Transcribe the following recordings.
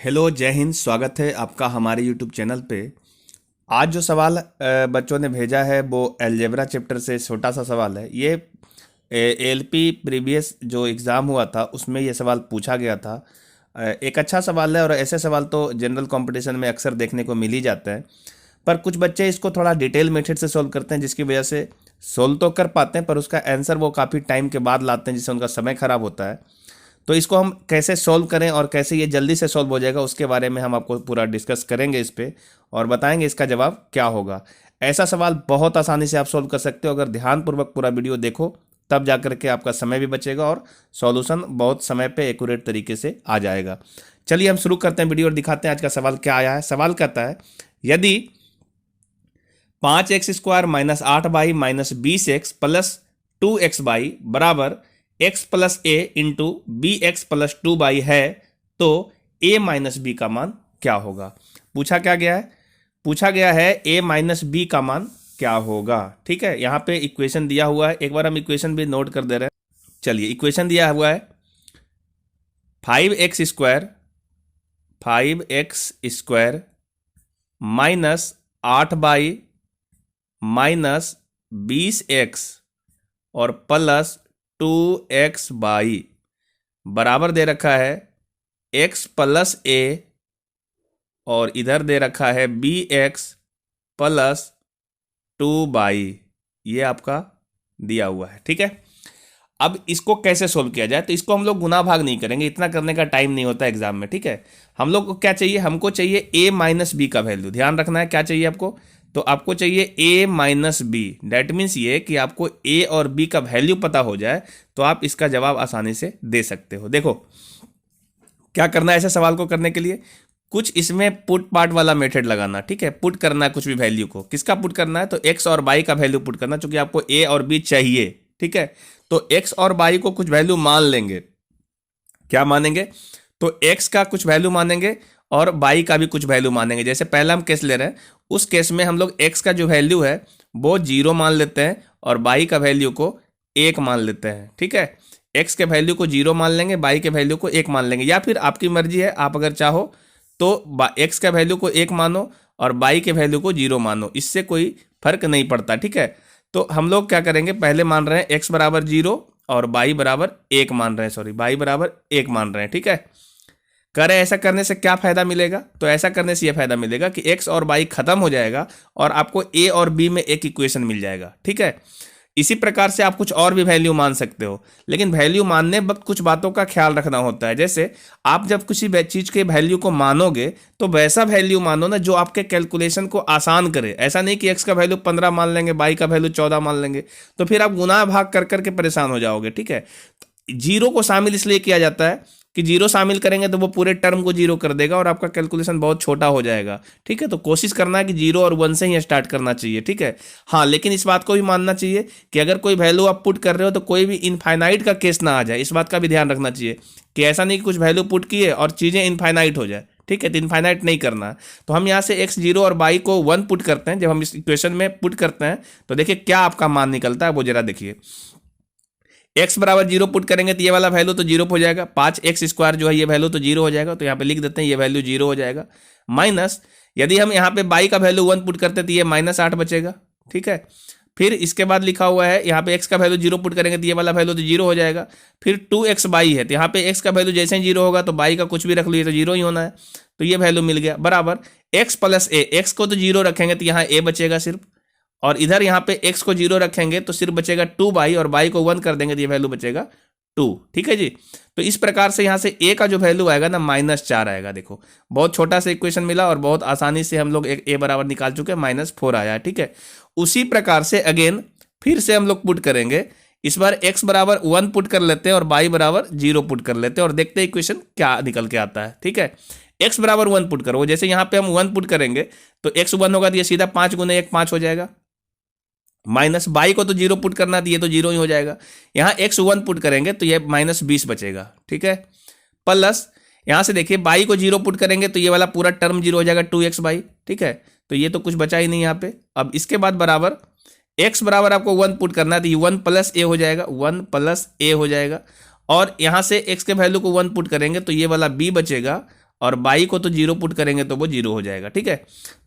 Hello, जय हिंद। स्वागत है आपका हमारे यूट्यूब चैनल पे। आज जो सवाल बच्चों ने भेजा है वो अलजेब्रा चैप्टर से छोटा सा सवाल है। ये एलपी प्रीवियस जो एग्ज़ाम हुआ था उसमें ये सवाल पूछा गया था। एक अच्छा सवाल है और ऐसे सवाल तो जनरल कंपटीशन में अक्सर देखने को मिल ही जाते हैं। पर कुछ बच्चे इसको थोड़ा डिटेल मेथड से सॉल्व करते हैं, जिसकी वजह से सॉल्व तो कर पाते हैं पर उसका आंसर वो काफ़ी टाइम के बाद लाते हैं, जिससे उनका समय खराब होता है। तो इसको हम कैसे सॉल्व करें और कैसे ये जल्दी से सॉल्व हो जाएगा उसके बारे में हम आपको पूरा डिस्कस करेंगे इस पे, और बताएंगे इसका जवाब क्या होगा। ऐसा सवाल बहुत आसानी से आप सॉल्व कर सकते हो अगर ध्यानपूर्वक पूरा वीडियो देखो, तब जा करके आपका समय भी बचेगा और सॉल्यूशन बहुत समय पे एक्यूरेट तरीके से आ जाएगा। चलिए हम शुरू करते हैं वीडियो और दिखाते हैं आज का सवाल क्या आया है। सवाल कहता है, यदि 5x² minus 8y minus 20x plus 2xy बराबर x plus A into B X plus 2y है तो a माइनस बी का मान क्या होगा। पूछा क्या गया है? पूछा गया है a माइनस बी का मान क्या होगा। ठीक है, यहाँ पे इक्वेशन दिया हुआ है, एक बार हम इक्वेशन भी नोट कर दे रहे हैं। चलिए, इक्वेशन दिया हुआ है 5x² minus 8y minus 20x और प्लस 2xy बराबर दे रखा है x प्लस ए और इधर दे रखा है bx प्लस 2y। ये आपका दिया हुआ है। ठीक है, अब इसको कैसे सोल्व किया जाए? तो इसको हम लोग गुना भाग नहीं करेंगे, इतना करने का टाइम नहीं होता एग्जाम में। ठीक है, हम लोग को क्या चाहिए? हमको चाहिए a माइनस बी का वैल्यू। ध्यान रखना है, क्या चाहिए आपको? तो आपको चाहिए a minus B. That means ये कि आपको a और b का वैल्यू पता हो जाए तो आप इसका जवाब आसानी से दे सकते हो। देखो क्या करना है ऐसे सवाल को करने के लिए, कुछ इसमें पुट पार्ट वाला मेथड लगाना। ठीक है, पुट करना है कुछ भी वैल्यू को। किसका पुट करना है? तो x और y का वैल्यू पुट करना, चूंकि आपको a और b चाहिए। ठीक है, तो x और y को कुछ वैल्यू मान लेंगे। क्या मानेंगे? तो x का कुछ वैल्यू मानेंगे और y का भी कुछ वैल्यू मानेंगे। जैसे पहला हम केस ले रहे हैं, उस केस में हम लोग x का जो वैल्यू है वो 0 मान लेते हैं और y का वैल्यू को 1 मान लेते हैं। ठीक है, x के वैल्यू को 0 मान लेंगे, y के वैल्यू को 1 मान लेंगे, या फिर आपकी मर्जी है, आप अगर चाहो तो x का वैल्यू को 1 मानो और y के वैल्यू को 0 मानो, इससे कोई फर्क नहीं पड़ता। ठीक है, तो हम लोग क्या करेंगे, पहले मान रहे हैं x बराबर 0 और y बराबर 1 मान रहे हैं, सॉरी y बराबर 1 मान रहे हैं। ठीक है, करें। ऐसा करने से क्या फायदा मिलेगा? तो ऐसा करने से यह फायदा मिलेगा कि x और y खत्म हो जाएगा और आपको a और b में एक इक्वेशन मिल जाएगा। ठीक है, इसी प्रकार से आप कुछ और भी वैल्यू मान सकते हो, लेकिन वैल्यू मानने वक्त कुछ बातों का ख्याल रखना होता है। जैसे आप जब किसी चीज के वैल्यू को मानोगे तो वैसा वैल्यू मानो ना जो आपके कैलकुलेशन को आसान करे। ऐसा नहीं कि x का वैल्यू 15 मान लेंगे, y का वैल्यू 14 मान लेंगे, तो फिर आप गुना भाग कर करके परेशान हो जाओगे। ठीक है, जीरो को शामिल इसलिए किया जाता है कि जीरो शामिल करेंगे तो वो पूरे टर्म को जीरो कर देगा और आपका कैलकुलेशन बहुत छोटा हो जाएगा। ठीक है, तो कोशिश करना है कि 0 और 1 से ही स्टार्ट करना चाहिए। ठीक है, हाँ, लेकिन इस बात को भी मानना चाहिए कि अगर कोई वैल्यू आप पुट कर रहे हो तो कोई भी इनफाइनाइट का केस ना आ जाए। इस बात का भी ध्यान रखना चाहिए कि ऐसा नहीं कि कुछ वैल्यू पुट किए और चीज़ें इनफाइनाइट हो जाए। ठीक है, तो इनफाइनाइट नहीं करना है। तो हम यहाँ से x 0 और y को 1 पुट करते हैं। जब हम इस इक्वेशन में पुट करते हैं तो देखिए क्या आपका मान निकलता है, वो जरा देखिए। x बराबर 0 पुट करेंगे तो ये वाला वैल्यू तो 0 हो जाएगा, 5x² जो है ये वैल्यू तो 0 हो जाएगा, तो यहाँ पे लिख देते हैं ये वैल्यू 0 हो जाएगा। माइनस यदि हम यहाँ पे y का वैल्यू 1 पुट करते तो ये -8 बचेगा। ठीक है, फिर इसके बाद लिखा हुआ है यहाँ पे x का वैल्यू 0 पुट करेंगे तो ये वाला वैल्यू तो 0 हो जाएगा। फिर 2xy है तो यहाँ पे x का वैल्यू जैसे ही 0 होगा तो y का कुछ भी रख लीजिए तो 0 ही होना है, तो ये वैल्यू मिल गया। बराबर x प्लस ए, x को तो 0 रखेंगे तो यहाँ a बचेगा सिर्फ, और इधर यहाँ पे x को 0 रखेंगे तो सिर्फ बचेगा 2y और y को 1 कर देंगे तो ये वैल्यू बचेगा 2। ठीक है जी, तो इस प्रकार से यहाँ से a का जो वैल्यू आएगा ना -4 आएगा। देखो बहुत छोटा सा इक्वेशन मिला और बहुत आसानी से हम लोग एक a बराबर निकाल चुके हैं, -4 आया। ठीक है, उसी प्रकार से अगेन फिर से हम लोग पुट करेंगे। इस बार x बराबर 1 पुट कर लेते हैं और y बराबर 0 पुट कर लेते हैं और देखते हैं इक्वेशन क्या निकल के आता है। ठीक है, x बराबर 1 पुट करो, जैसे यहाँ पे हम 1 पुट करेंगे तो x 1 होगा तो ये सीधा 5 गुने 1 5 हो जाएगा। माइनस y को तो 0 पुट करना तो ये तो 0 ही हो जाएगा। यहाँ x 1 पुट करेंगे तो ये -20 बचेगा। ठीक है, प्लस यहाँ से देखिए y को 0 पुट करेंगे तो ये वाला पूरा टर्म 0 हो जाएगा 2xy। ठीक है, तो ये तो कुछ बचा ही नहीं यहाँ पे। अब इसके बाद बराबर x बराबर आपको 1 पुट करना है तो ये 1 प्लस a हो जाएगा, 1 प्लस a हो जाएगा। और यहाँ से x के वैल्यू को 1 पुट करेंगे तो ये वाला b बचेगा और बाई को तो जीरो पुट करेंगे तो वो जीरो हो जाएगा, ठीक है।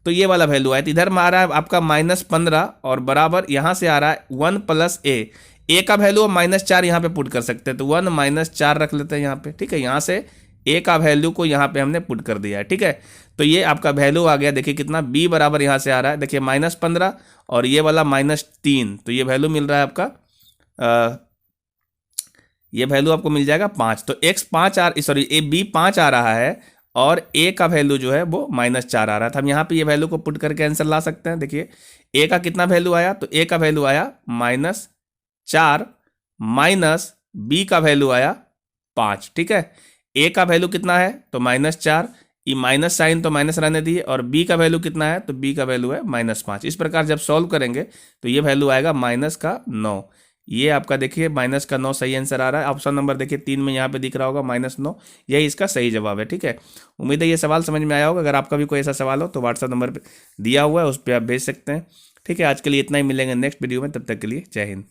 तो ये वाला वैल्यू आया, तो इधर में आ रहा है आपका -15 और बराबर यहाँ से आ रहा है 1 + ए का वैल्यू हम -4 यहाँ पे पुट कर सकते हैं, तो 1 - 4 रख लेते हैं यहाँ पे, ठीक है। यहाँ से ए का वैल्यू को यहाँ पे हमने पुट कर दिया है, ठीक है। तो ये आपका वैल्यू आ गया, देखिए कितना, बी बराबर यहाँ से आ रहा है, देखिए -15 और ये वाला -3, तो ये वैल्यू मिल रहा है आपका ये वैल्यू आपको मिल जाएगा 5। तो एक्स 5 ए बी 5 आ रहा है और ए का वैल्यू जो है वो -4 आ रहा था। हम यहाँ पे ये वैल्यू को पुट करके आंसर ला सकते हैं। देखिए ए का कितना वैल्यू आया, तो ए का वैल्यू आया -4 माइनस बी का वैल्यू आया 5, ठीक है। ए का वैल्यू कितना है, तो -4, ये माइनस साइन तो माइनस रहने दिए, और बी का वैल्यू कितना है, तो बी का वैल्यू है -5। इस प्रकार जब सॉल्व करेंगे तो ये वैल्यू आएगा -9। ये आपका देखिए -9 सही आंसर आ रहा है। ऑप्शन नंबर देखिए 3 में यहाँ पे दिख रहा होगा -9, यही इसका सही जवाब है, ठीक है। उम्मीद है ये सवाल समझ में आया होगा। अगर आपका भी कोई ऐसा सवाल हो तो व्हाट्सएप नंबर पे दिया हुआ है, उस पर आप भेज सकते हैं, ठीक है। आज के लिए इतना ही, मिलेंगे नेक्स्ट वीडियो में, तब तक के लिए जय हिंद।